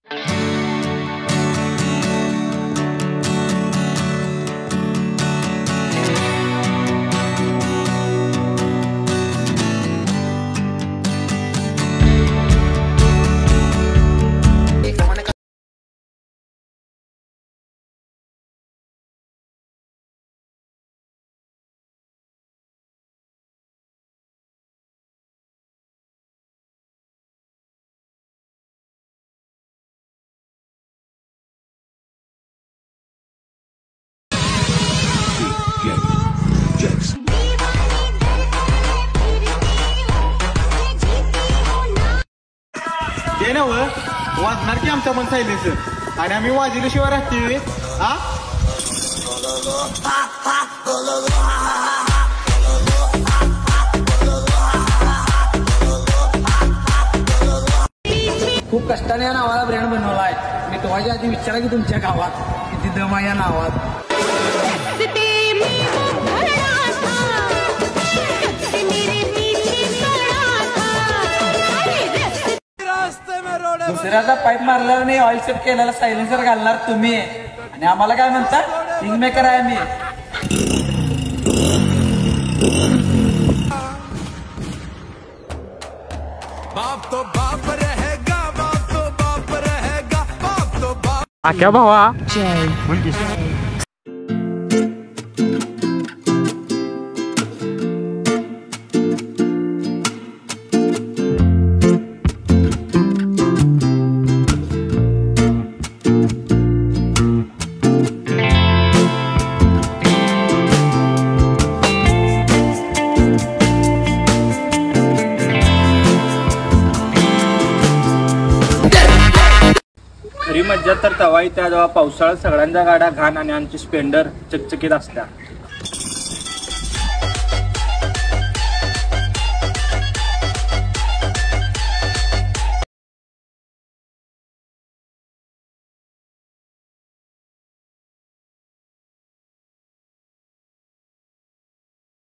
ते ना वाजणार की आमचा पण सायलेन्सर आणि आम्ही वाजल्याशिवाय राहते हा. खूप कष्टाने या नावाला ब्रँड बनवलाय. मी तुम्हाला आधी विचारा की तुमच्या गावात किती दम आहे या नावात. दुसऱ्याचा पाईप मारल्यावर नाही ऑइल सेट केलेला सायलेन्सर घालणार तुम्ही आणि आम्हाला काय म्हणता किंग मेकर आहे मी. बाप तो बाप रहेगा, बाप तो बाप रहेगा, बाप तो बाप. क्या भावा खरी मज्जा तर तवा येत्या जेव्हा पावसाळ्यात सगळ्यांच्या गाड्या घाण आणि आमची स्प्लेंडर चकचकीत असत्या.